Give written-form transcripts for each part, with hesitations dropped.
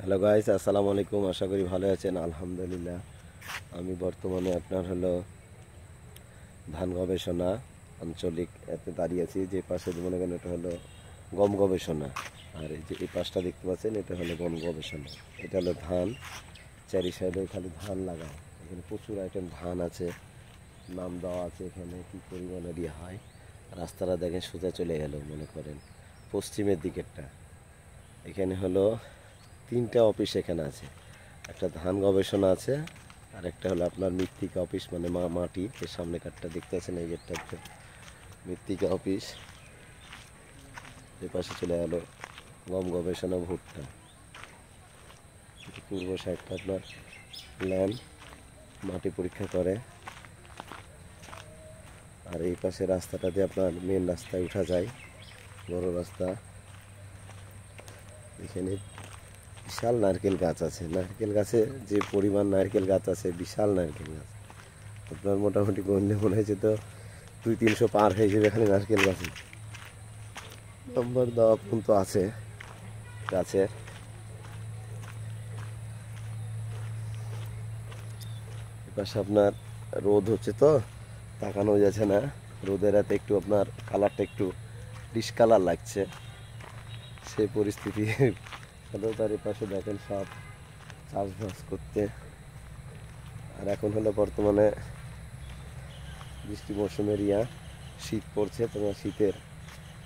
Hello guys, আসসালামু আলাইকুম। আশা করি ভালো আছেন। আলহামদুলিল্লাহ, আমি বর্তমানে আপনার ধান গবেষণা আঞ্চলিক এতে দাঁড়িয়ে আছি। যে পাশে মনে করেন এটা হলো গম গবেষণা, আর এই যে এই পাশটা দেখতে পাচ্ছেন এটা হলো গম গবেষণা। এটা হলো ধান, চারি সাইডে খালি ধান লাগায়। এখানে প্রচুর আইটেম ধান আছে, নাম দেওয়া আছে এখানে কী পরিমাণে দিয়ে হয়। রাস্তাটা দেখেন সোজা চলে গেল মনে করেন পশ্চিমের দিকেরটা। এখানে হলো তিনটা অফিস এখানে আছে। একটা ধান গবেষণা আছে, আর একটা হলো আপনার মৃত্তিকা অফিস, মানে মাটি এর সামনে কাঠটা দেখতে আছেন, এই গেটটা একটা মৃত্তিকা অফিস। এর পাশে চলে গেল গম গবেষণা ভুট্টা। পূর্ব সাইডটা আপনার ল্যান্ড মাটি পরীক্ষা করে, আর এই পাশে রাস্তাটা দিয়ে আপনার মেন রাস্তায় উঠা যায়, বড় রাস্তা। এখানে বিশাল নারকেল গাছ আছে। নারকেল গাছে যে পরিমাণ নারকেল গাছ আছে, বিশাল নারকেল গাছ। আপনার মোটামুটি গণলে মনে হয়েছে তো 200-300 পার হয়ে যাবে এখানে নারকেল গাছে। নম্বর দেওয়া পর্যন্ত আছে গাছের। এপাশে আপনার রোদ হচ্ছে তো তাকানো যাচ্ছে না, রোদের রাতে একটু আপনার কালারটা একটু ডিসকালার লাগছে, সেই পরিস্থিতি। তার এপাশে দেখেন সব চাষবাস করতে। আর এখন হলো বর্তমানে বৃষ্টি মৌসুমের শীত পড়ছে, তোমার শীতের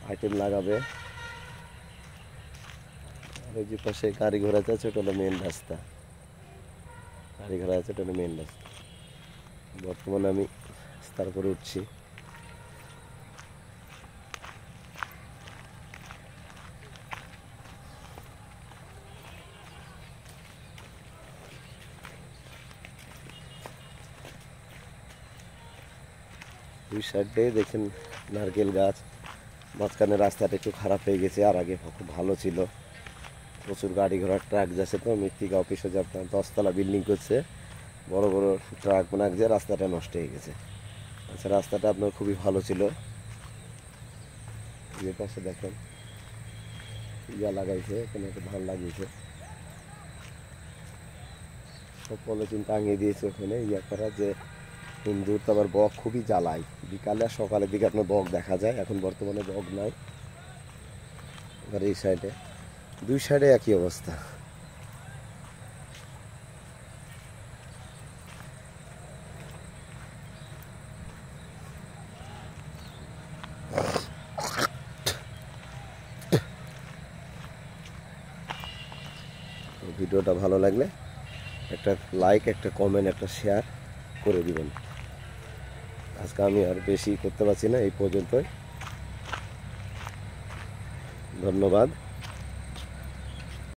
আইটেম লাগাবে। আর ওই যে পাশে গাড়ি ঘোড়া যাচ্ছে, ওটা হলো মেন রাস্তা। গাড়ি ঘোড়া আছে, ওটা হলো মেন রাস্তা। বর্তমানে আমি রাস্তার উপরে উঠছি। দুই সাইডে দেখেন নারকেল গাছ। মাঝখানে রাস্তাটা একটু খারাপ হয়ে গেছে, আর আগে খুব ভালো ছিল। প্রচুর গাড়ি ঘোড়া ট্রাক যাচ্ছে তো, মৃত্তিকা অফিসে যে আপনার 10তলা বিল্ডিং করছে, বড় বড় ট্রাক মানে যে রাস্তাটা নষ্ট হয়ে গেছে। আচ্ছা, রাস্তাটা আপনার খুবই ভালো ছিল। যে পাশে দেখেন লাগাইছে, এখানে একটা ধান লাগিয়েছে, সব পলিথিন টাঙিয়ে দিয়েছে ওখানে করা যে হিন্দুর। তো আবার বক খুবই জ্বালায়, বিকালে আর সকালের দিকে আপনার বক দেখা যায়। এখন বর্তমানে বক নাই। এবার এই সাইডে দুই সাইডে একই অবস্থা। ভিডিওটা ভালো লাগলে একটা লাইক, একটা কমেন্ট, একটা শেয়ার করে দিবেন। আজকে আমি আর বেশি করতে পারছি না, এই পর্যন্তই। ধন্যবাদ।